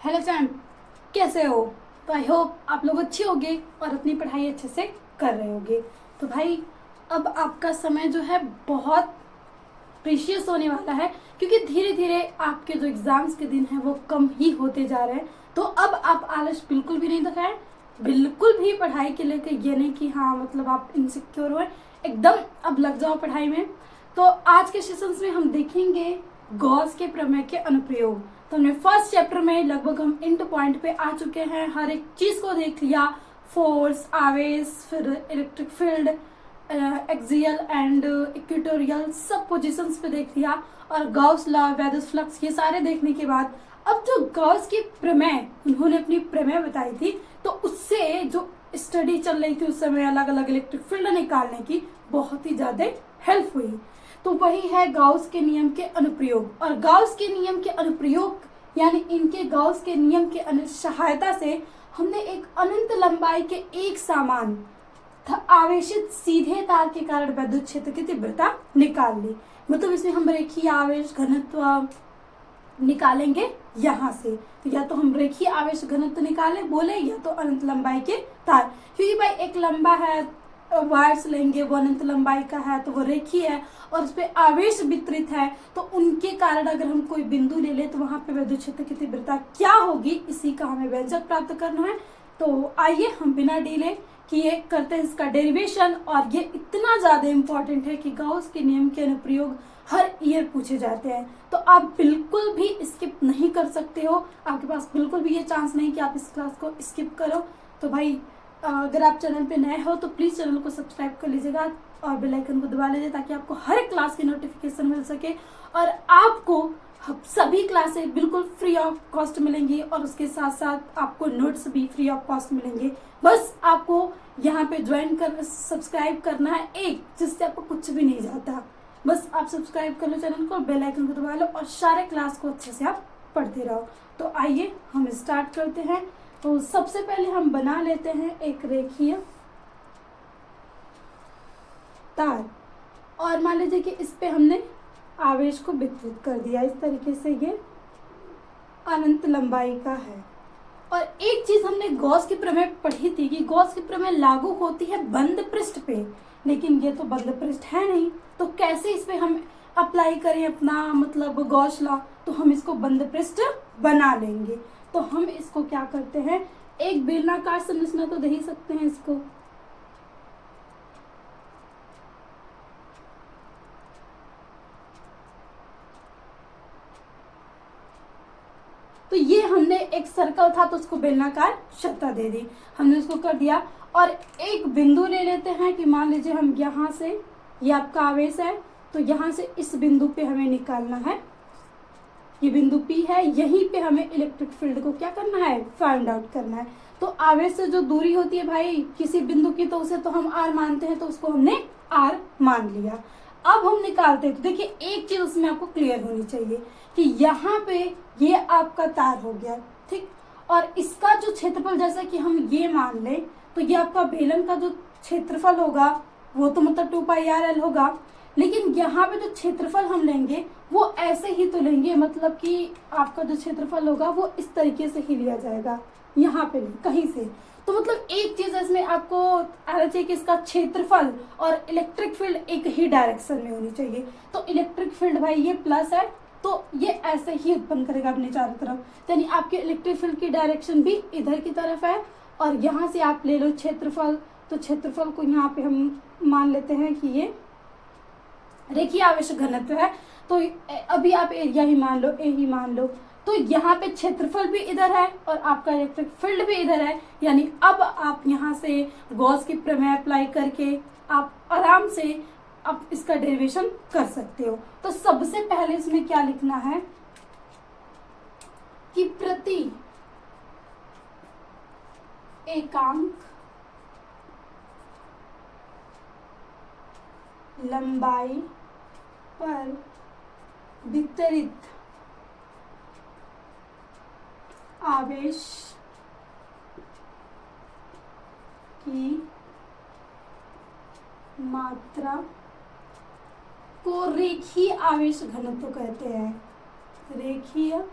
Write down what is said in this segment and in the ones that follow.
Hello friend, कैसे हो? तो आई होप आप लोग अच्छे होंगे और अपनी पढ़ाई अच्छे से कर रहे होंगे। तो भाई, अब आपका समय जो है बहुत प्रीशियस होने वाला है, क्योंकि धीरे धीरे आपके जो एग्जाम्स के दिन हैं वो कम ही होते जा रहे हैं। तो अब आप आलस बिल्कुल भी नहीं दिखाएं, बिल्कुल भी पढ़ाई के लेकर ये नहीं कि हाँ मतलब आप इनसिक्योर हो, एकदम अब लग जाओ पढ़ाई में। तो आज के सेशंस में हम देखेंगे गॉस के प्रमेय के अनुप्रयोग। तो हमने फर्स्ट चैप्टर में लगभग हम इंड पॉइंट पे आ चुके हैं, हर एक चीज को देख लिया, फोर्स, आवेश, फिर electric field, axial and equatorial, सब पोजीशंस पे देख लिया, और गॉस लॉ, वेदर्स फ्लक्स, ये सारे देखने के बाद अब जो गॉस की प्रमेय, उन्होंने अपनी प्रमेय बताई थी, तो उससे जो स्टडी चल रही थी उस समय अलग अलग इलेक्ट्रिक फील्ड निकालने की, बहुत ही ज्यादा हेल्प हुई। तो वही है गॉस के नियम के अनुप्रयोग। और गॉस के नियम के अनुप्रयोग यानी इनके गॉस के नियम के सहायता से हमने एक अनंत लंबाई के एक समान आवेशित सीधे तार के कारण विद्युत क्षेत्र की तीव्रता निकाल ली। मतलब इसमें हम रेखीय आवेश घनत्व निकालेंगे यहाँ से, तो या तो हम रेखीय आवेश घनत्व निकाले बोले, या तो अनंत लंबाई के तार, क्योंकि भाई एक लंबा है, वायर्स लेंगे वो अनंत लंबाई का है तो वो रेखीय है, और उस पर आवेश वितरित है, तो उनके कारण अगर हम कोई बिंदु ले ले तो वहां पे विद्युत क्षेत्र की तीव्रता क्या होगी, इसी का हमें व्यंजक प्राप्त करना है। तो आइए हम बिना डिले किए करते हैं इसका डेरिवेशन। और ये इतना ज्यादा इंपॉर्टेंट है कि गॉस के नियम के अनुप्रयोग हर ईयर पूछे जाते हैं, तो आप बिल्कुल भी स्किप नहीं कर सकते हो। आपके पास बिल्कुल भी ये चांस नहीं कि आप इस क्लास को स्किप करो। तो भाई, अगर आप चैनल पे नए हो तो प्लीज चैनल को सब्सक्राइब कर लीजिएगा और बेल आइकन को दबा लीजिए, ताकि आपको हर एक क्लास की नोटिफिकेशन मिल सके, और आपको सभी क्लासें बिल्कुल फ्री ऑफ कॉस्ट मिलेंगी, और उसके साथ साथ आपको नोट्स भी फ्री ऑफ कॉस्ट मिलेंगे। बस आपको यहाँ पे ज्वाइन कर सब्सक्राइब करना है, एक जिससे आपको कुछ भी नहीं जाता। बस आप सब्सक्राइब कर लो चैनल को, बेल आइकन को दबा लो, और सारे क्लास को अच्छे से आप पढ़ते रहो। तो आइए हम स्टार्ट करते हैं। तो सबसे पहले हम बना लेते हैं एक रेखीय तार, और मान लीजिए कि इस पे हमने आवेश को वितरित कर दिया, इस तरीके से ये अनंत लंबाई का है। और एक चीज हमने गॉस की प्रमेय पढ़ी थी कि गॉस की प्रमेय लागू होती है बंद पृष्ठ पे, लेकिन ये तो बंद पृष्ठ है नहीं, तो कैसे इस पे हम अप्लाई करें अपना मतलब गॉस लॉ, तो हम इसको बंद पृष्ठ बना लेंगे। तो हम इसको क्या करते हैं, एक बेलनाकार संरचना तो दे ही सकते हैं इसको, तो ये हमने एक सर्कल था तो उसको बेलनाकार सतह दे दी, हमने उसको कर दिया। और एक बिंदु ले लेते हैं कि मान लीजिए हम यहाँ से, ये आपका आवेश है, तो यहाँ से इस बिंदु पे हमें निकालना है, ये बिंदु P है, यहीं पे हमें इलेक्ट्रिक फील्ड को क्या करना है, फाइंड आउट करना है। तो आवेश से जो दूरी होती है भाई किसी बिंदु की, तो उसे तो हम R मानते हैं, तो उसको हमने R मान लिया। अब हम निकालते हैं, तो देखिए एक चीज उसमें आपको क्लियर होनी चाहिए कि यहाँ पे ये आपका तार हो गया, ठीक, और इसका जो क्षेत्रफल, जैसे कि हम ये मान लें, तो ये आपका बेलन का जो क्षेत्रफल होगा वो तो मतलब 2πr होगा, लेकिन यहाँ पे जो क्षेत्रफल हम लेंगे वो ऐसे ही तो लेंगे, मतलब कि आपका जो क्षेत्रफल होगा वो इस तरीके से ही लिया जाएगा, यहाँ पे नहीं कहीं से। तो मतलब एक चीज इसमें आपको आना चाहिए कि इसका क्षेत्रफल और इलेक्ट्रिक फील्ड एक ही डायरेक्शन में होनी चाहिए। तो इलेक्ट्रिक फील्ड भाई ये प्लस है, तो ये ऐसे ही उत्पन्न करेगा अपने चारों तरफ, यानी आपके इलेक्ट्रिक फील्ड की डायरेक्शन भी इधर की तरफ है। और यहाँ से आप ले लो क्षेत्रफल, तो क्षेत्रफल को यहाँ पे हम मान लेते हैं कि ये रेखीय आवेश घनत्व है, तो अभी आप एरिया ही मान लो, ए ही मान लो, तो यहाँ पे क्षेत्रफल भी इधर है और आपका इलेक्ट्रिक फील्ड भी इधर है, यानी अब आप यहाँ से गॉस की प्रमेय अप्लाई करके आप आराम से आप इसका डेरिवेशन कर सकते हो। तो सबसे पहले इसमें क्या लिखना है कि प्रति एकांक लंबाई पर वितरित आवेश की मात्रा को रेखीय आवेश घनत्व कहते हैं। रेखीय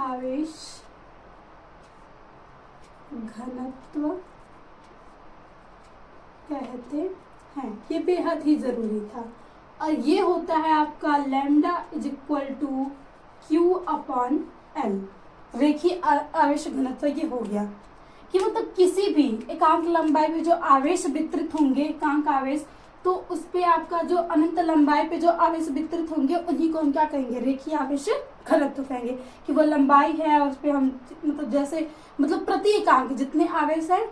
आवेश घनत्व कहते हैं। ये बेहद ही जरूरी था। और ये होता है आपका lambda is equal to Q upon L, रेखीय आवेश घनत्व। ये हो गया कि मतलब किसी भी एकांक लंबाई पे जो आवेश वितरित होंगे, एकांक आवेश, तो उस पे आपका जो अनंत लंबाई पे जो आवेश वितरित होंगे उन्हीं को हम क्या कहेंगे, रेखीय आवेश घनत्व कहेंगे। कि वो लंबाई है और उस पे हम मतलब जैसे मतलब प्रति एकांक जितने आवेश है,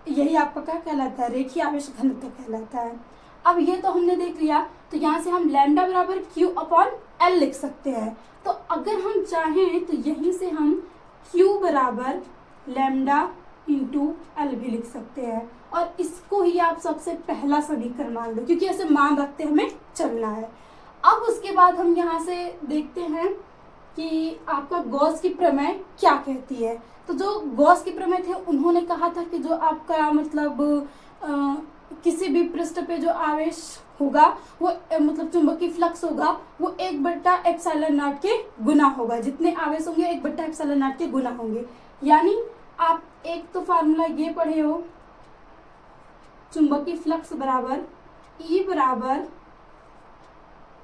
यही आपका क्या कहलाता है, रेखीय आवेश घनत्व कहलाता है। अब ये तो हमने देख लिया, तो यहाँ से हम लैम्डा बराबर क्यू अपॉन एल लिख सकते हैं। तो अगर हम चाहें तो यहीं से हम क्यू बराबर लैम्डा इंटू एल भी लिख सकते हैं, और इसको ही आप सबसे पहला समीकरण मान लो, क्योंकि ऐसे मान रखते हमें चलना है। अब उसके बाद हम यहाँ से देखते हैं कि आपका गॉस की प्रमेय क्या कहती है। तो जो गॉस की प्रमेय थे उन्होंने कहा था कि जो आपका मतलब किसी भी पृष्ठ पे जो आवेश होगा वो मतलब चुंबकीय फ्लक्स होगा वो 1/ε0 के गुना होगा। जितने आवेश होंगे 1/ε0 के गुना होंगे। यानी आप एक तो फार्मूला ये पढ़े हो, चुंबकीय फ्लक्स बराबर ई बराबर,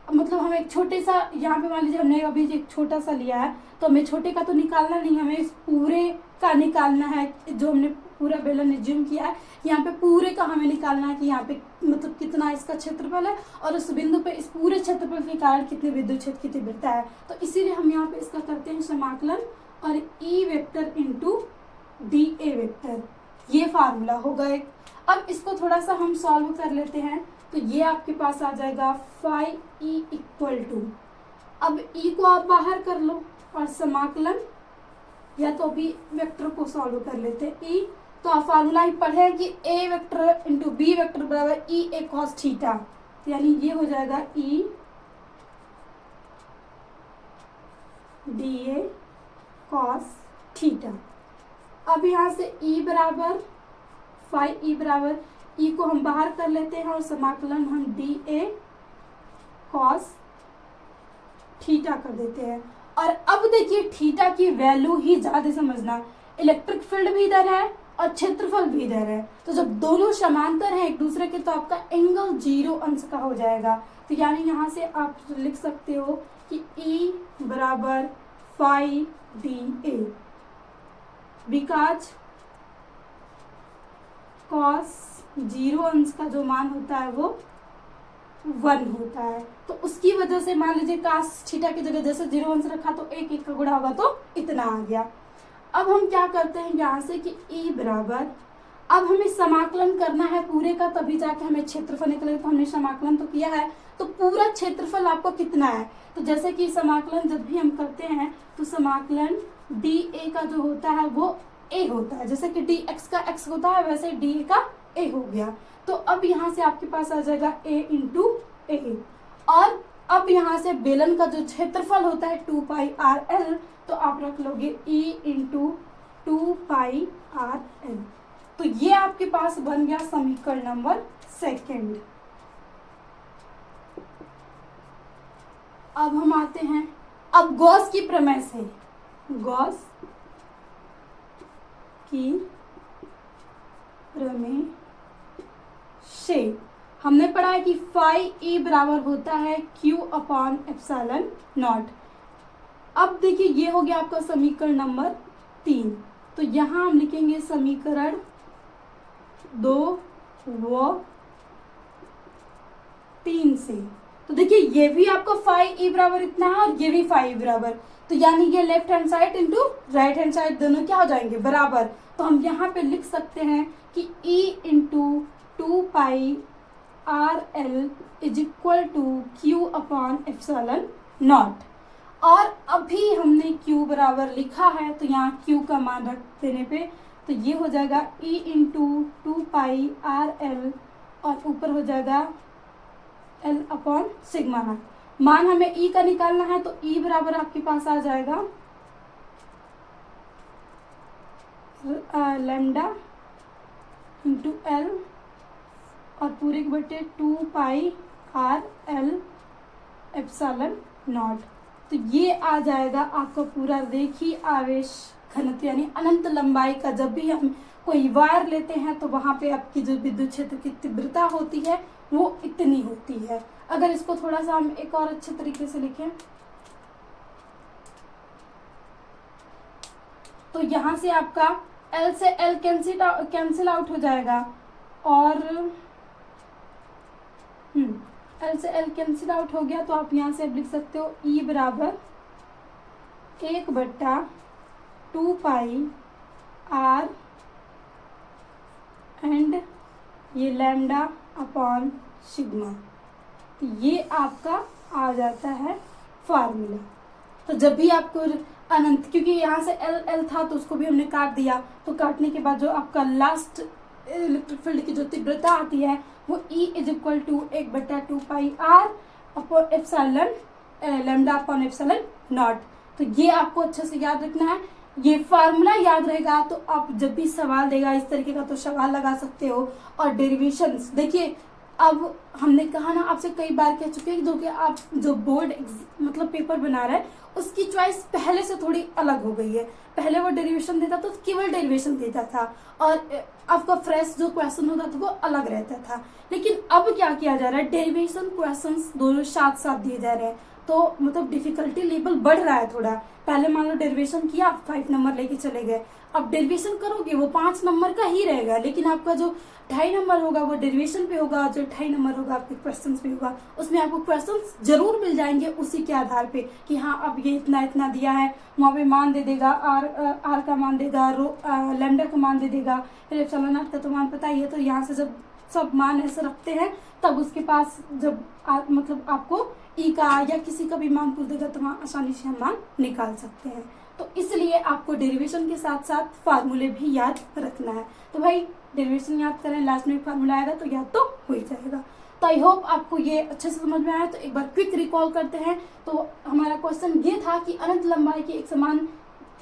मतलब हम एक छोटे सा यहाँ पे मान लीजिए हमने अभी एक छोटा सा लिया है, तो हमें छोटे का तो निकालना नहीं, हमें इस पूरे का निकालना है। जो हमने पूरा बेलन एज्यूम किया है, यहाँ पे पूरे का हमें निकालना है कि यहाँ पे मतलब कितना इसका क्षेत्रफल है और उस बिंदु पे इस पूरे क्षेत्रफल के कारण कितने विद्युत क्षेत्र की तीव्रता है। तो इसीलिए हम यहाँ पे इसका करते हैं समाकलन, और E vector into D A vector, ये फार्मूला होगा एक। अब इसको थोड़ा सा हम सॉल्व कर लेते हैं, तो ये आपके पास आ जाएगा फाई ई इक्वल टू, अब ई को आप बाहर कर लो और समाकलन, या तो अभी वेक्टर को सॉल्व कर लेते हैं। ई तो आप फार्मूला ही पढ़े कि ए वेक्टर इंटू बी वेक्टर बराबर ई ए कॉस थीटा, यानी ये हो जाएगा E D A cos theta. अब यहाँ से ई बराबर फाई ई बराबर, ई को हम बाहर कर लेते हैं और समाकलन हम डी ए कॉस थीटा कर देते हैं। और अब देखिए थीटा की वैल्यू ही ज्यादा समझना, इलेक्ट्रिक फील्ड भी इधर है और क्षेत्रफल भी इधर है, तो जब दोनों समांतर हैं एक दूसरे के तो आपका एंगल 0 अंश का हो जाएगा। तो यानी यहाँ से आप लिख सकते हो कि ई बराबर phi D A, because cos 0 अंश का जो मान होता है वो 1 होता है। तो उसकी वजह से मान लीजिए कास थीटा की जगह जैसे 0 अंश रखा तो 1 का गुणा होगा तो इतना आ गया। अब हम क्या करते हैं यहाँ से कि ई बराबर, अब हमें समाकलन करना है पूरे का, तभी जाके हमें क्षेत्रफल निकलेगा। तो हमने समाकलन तो किया है, तो पूरा क्षेत्रफल आपको कितना है, तो जैसे कि समाकलन जब भी हम करते हैं तो समाकलन डी ए का जो होता है वो ए होता है, जैसे कि डी एक्स का एक्स होता है वैसे डी ए का ए हो गया। तो अब यहाँ से आपके पास आ जाएगा ए इंटू ए, और अब यहाँ से बेलन का जो क्षेत्रफल होता है 2 पाई आर एल, तो आप रख लोगे ई इंटू 2 पाई आर एल। तो ये आपके पास बन गया समीकरण नंबर 2। अब हम आते हैं अब गॉस की प्रमेय से, गॉस की प्रमेय से हमने पढ़ा है कि फाई ई बराबर होता है क्यू अपॉन एप्सिलॉन नॉट। अब देखिए ये हो गया आपका समीकरण नंबर 3। तो यहाँ हम लिखेंगे समीकरण 2 व 3 से। तो देखिए ये भी आपका फाई ई बराबर इतना है और ये भी फाई ई बराबर, तो यानी ये left hand side into right hand side दोनों क्या हो जाएंगे, बराबर। तो हम यहाँ पे लिख सकते हैं कि E into 2 pi R L is equal to Q upon epsilon naught. और अभी हमने Q बराबर लिखा है, तो यहाँ Q का मान रख देने पे तो ये हो जाएगा E into 2 pi R L, और ऊपर हो जाएगा L अपॉन सिग्मा नॉट। मान हमें E का निकालना है, तो E बराबर आपके पास आ जाएगा लैम्डा इंटू एल और पूरे के बटे 2 pi R L epsilon not. तो ये आ जाएगा आपका पूरा रेखीय आवेश घनत्व यानी अनंत लंबाई का। जब भी हम कोई वायर लेते हैं तो वहां पे आपकी जो विद्युत क्षेत्र की तीव्रता होती है वो इतनी होती है। अगर इसको थोड़ा सा हम एक और अच्छे तरीके से लिखें तो यहाँ से आपका L से L कैंसिल आउट हो जाएगा और L से L कैंसिल आउट हो गया तो आप यहाँ से अब लिख सकते हो E बराबर 1/2 पाई R एंड ये लैम्डा अपॉन सिग्मा। ये आपका आ जाता है फार्मूला। तो जब भी आपको अनंत, क्योंकि यहाँ से L था तो उसको भी हमने काट दिया, तो काटने के बाद जो आपका लास्ट इलेक्ट्रिक फील्ड की जो तीव्रता आती है वो E = 1/2 pi R upon epsilon lambda upon epsilon not. तो ये आपको अच्छे से याद रखना है। ये फार्मूला याद रहेगा तो आप जब भी सवाल देगा इस तरीके का तो सवाल लगा सकते हो। और डेरिवेशंस देखिए, अब हमने कहा ना, आपसे कई बार कह चुके हैं जो कि आप जो बोर्ड मतलब पेपर बना रहे हैं उसकी चॉइस पहले से थोड़ी अलग हो गई है। पहले वो डेरिवेशन देता तो केवल डेरिवेशन देता था और आपका फ्रेश जो क्वेश्चन होता था वो अलग रहता था। लेकिन अब क्या किया जा रहा है, डेरिवेशन क्वेश्चंस दोनों साथ साथ दिए जा रहे हैं, तो मतलब डिफिकल्टी लेवल बढ़ रहा है थोड़ा। पहले मान लो डेरिवेशन किया 5 नंबर लेके चले गए, अब डेरिवेशन करोगे वो 5 नंबर का ही रहेगा, लेकिन आपका जो 2.5 नंबर होगा वो डेरिवेशन पे होगा, जो 2.5 नंबर होगा आपके क्वेश्चंस पे होगा। उसमें आपको क्वेश्चंस जरूर मिल जाएंगे उसी के आधार पे कि हाँ अब ये इतना इतना दिया है, वहाँ पे मान दे देगा, आर का मान देगा, लैम्डा का मान दे देगा, फिर एप्सिलॉन नॉट का तो मान पता ही है। तो यहाँ से जब सब मान ऐसे रखते हैं तब उसके पास जब मतलब आपको ई का या किसी का भी मान पूछ देगा तो वहाँ आसानी से हम मान निकाल सकते हैं। तो इसलिए आपको डेरिवेशन के साथ साथ फार्मूले भी याद रखना है। तो भाई डेरिवेशन याद करें, लास्ट में फार्मूला आएगा तो याद तो हो ही जाएगा। तो आई होप आपको ये अच्छे से समझ में आया। तो एक बार क्विक रिकॉल करते हैं। तो हमारा क्वेश्चन ये था कि अनंत लंबाई की एक समान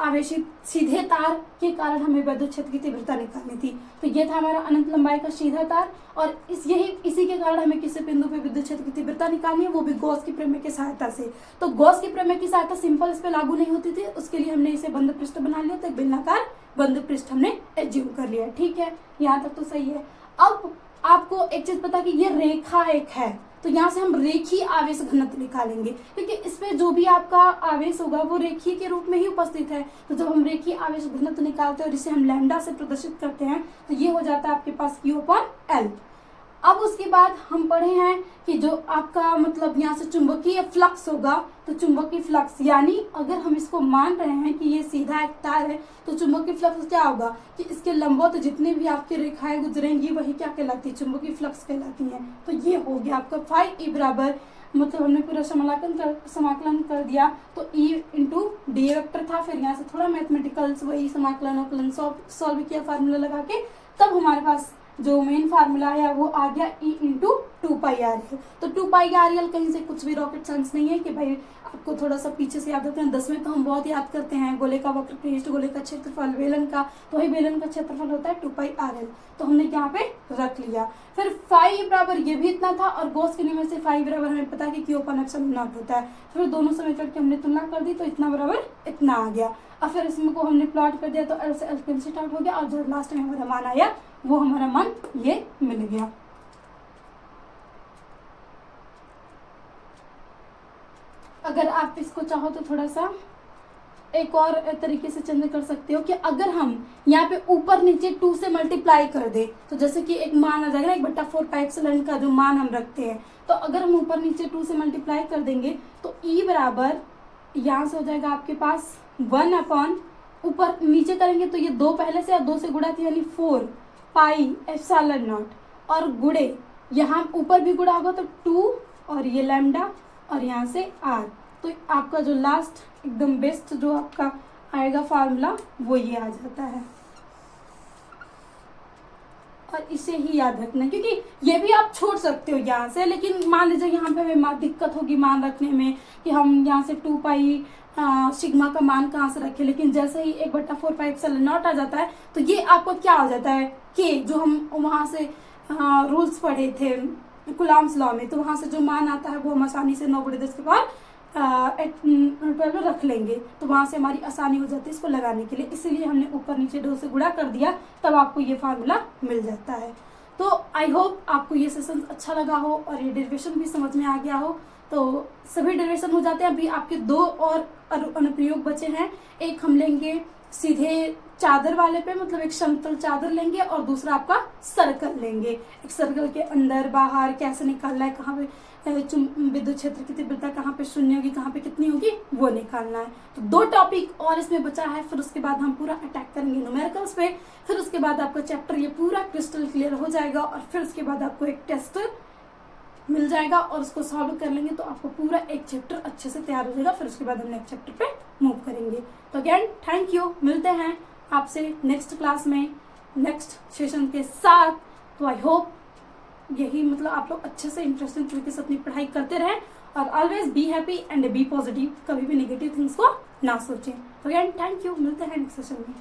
आवेशित सीधे तार के कारण हमें विद्युत क्षेत्र की तीव्रता निकालनी थी। तो ये था हमारा अनंत लंबाई का सीधा तार और इसी के कारण हमें किसी बिंदु पे विद्युत क्षेत्र की तीव्रता निकालनी है, वो भी गॉस की प्रमेय की सहायता से। तो गॉस की प्रमेय की सहायता सिंपल इस पे लागू नहीं होती थी, उसके लिए हमने इसे बंद पृष्ठ बना लिया। तो एक बेलनाकार बंद पृष्ठ हमने एज्यूम कर लिया। ठीक है, यहाँ तक तो सही है। अब आपको एक चीज पता कि ये रेखा एक है, तो यहाँ से हम रेखीय आवेश घनत्व निकालेंगे, क्योंकि इसमें जो भी आपका आवेश होगा वो रेखीय के रूप में ही उपस्थित है। तो जब हम रेखीय आवेश घनत्व निकालते हैं और इसे हम लैम्डा से प्रदर्शित करते हैं तो ये हो जाता है आपके पास Q/L। अब उसके बाद हम पढ़े हैं कि जो आपका मतलब यहाँ से चुंबकीय फ्लक्स होगा, तो चुंबकीय फ्लक्स यानी अगर हम इसको मान रहे हैं कि ये सीधा एक तार है तो चुंबकीय फ्लक्स क्या होगा कि इसके लंबों तो जितनी भी आपकी रेखाएं गुजरेंगी वही क्या कहलाती है, चुंबकीय फ्लक्स कहलाती हैं। तो ये हो गया आपका फाई E बराबर, मतलब हमने पूरा समाकलन कर दिया। तो E इंटू डी वेक्टर था, फिर यहाँ से थोड़ा मैथमेटिकल्स वही समाकलन सॉल्व किया फार्मूला लगा के, तब हमारे पास जो मेन फार्मूला है वो आ गया E इंटू 2πRL। तो 2πRL कहीं से कुछ भी रॉकेट साइंस नहीं है कि भाई आपको थोड़ा सा पीछे से याद रखते हैं। 10वें तो हम बहुत याद करते हैं, गोले का वक्रपृष्ठ, गोले का क्षेत्रफल, बेलन का, तो वही बेलन का क्षेत्रफल होता है 2πRL। तो हमने यहाँ पे रख लिया। फिर फाई बराबर ये भी इतना था और गॉस के नियम से फाई बराबर हमें पता है कि Q/ε0 होता है। फिर दोनों समीकरण की हमने तुलना कर दी तो इतना बराबर इतना आ गया। अब फिर इसमें को हमने प्लॉट कर दिया तो L से L कैंसिल आउट हो गया और जो लास्ट में हमारा मान आया वो हमारा मान ये मिल गया। अगर आप इसको चाहो तो थोड़ा सा एक और तरीके से चेंज कर सकते हो कि अगर हम यहाँ पे ऊपर नीचे 2 से मल्टीप्लाई कर दे तो जैसे कि एक मान आ जाएगा 1/4 पाई का जो मान हम रखते हैं, तो अगर हम ऊपर नीचे 2 से मल्टीप्लाई कर देंगे तो E बराबर यहाँ से हो जाएगा आपके पास 1 ऊपर नीचे करेंगे तो ये 2 पहले से 2 से गुणा थी यानी 4 पाई एप्सिलॉन नॉट और गुणे यहाँ ऊपर भी गुणा होगा तो 2 और ये लैम्डा और यहाँ से R। तो आपका जो लास्ट एकदम बेस्ट जो आपका आएगा फार्मूला वो ये आ जाता है। और इसे ही याद रखना, क्योंकि ये भी आप छोड़ सकते हो यहाँ से, लेकिन मान लीजिए यहाँ पे हमें दिक्कत होगी मान रखने में कि हम यहाँ से 2 पाई सिग्मा का मान कहाँ से रखें, लेकिन जैसे ही 1/4 पाई एप्सिलॉन नॉट आ जाता है तो ये आपको क्या हो जाता है के जो हम वहाँ से रूल्स पढ़े थे कुलाम्स लॉ में, तो वहाँ से जो मान आता है वो हम आसानी से 9 × 10⁻⁴ 12 रख लेंगे तो वहाँ से हमारी आसानी हो जाती है इसको लगाने के लिए, इसीलिए हमने ऊपर नीचे 2 से गुणा कर दिया, तब आपको ये फार्मूला मिल जाता है। तो आई होप आपको ये सेशन अच्छा लगा हो और ये डेरिवेशन भी समझ में आ गया हो। तो सभी डेरिवेशन हो जाते हैं। अभी आपके 2 और अनुप्रयोग बचे हैं। एक हम लेंगे सीधे चादर वाले पे, मतलब एक समतल चादर लेंगे, और दूसरा आपका सर्कल लेंगे। एक सर्कल के अंदर बाहर कैसे निकालना है, कहाँ पे विद्युत क्षेत्र की तीव्रता कहाँ पे शून्य होगी, कहाँ पे कितनी होगी, वो निकालना है। तो 2 टॉपिक और इसमें बचा है, फिर उसके बाद हम पूरा अटैक करेंगे न्यूमेरिकल्स पे। फिर उसके बाद आपका चैप्टर ये पूरा क्रिस्टल क्लियर हो जाएगा, और फिर उसके बाद आपको एक टेस्ट मिल जाएगा और उसको सॉल्व कर लेंगे तो आपको पूरा एक चैप्टर अच्छे से तैयार हो जाएगा। फिर उसके बाद हम नेक्स्ट चैप्टर पे मूव करेंगे। तो अगेन थैंक यू, मिलते हैं आपसे नेक्स्ट क्लास में नेक्स्ट सेशन के साथ। तो आई होप यही मतलब आप लोग अच्छे से इंटरेस्टिंग तरीके से अपनी पढ़ाई करते रहें, और always be happy and be positive, कभी भी नेगेटिव थिंग्स को ना सोचें। तो अगेन थैंक यू, मिलते हैं नेक्स्ट सेशन में।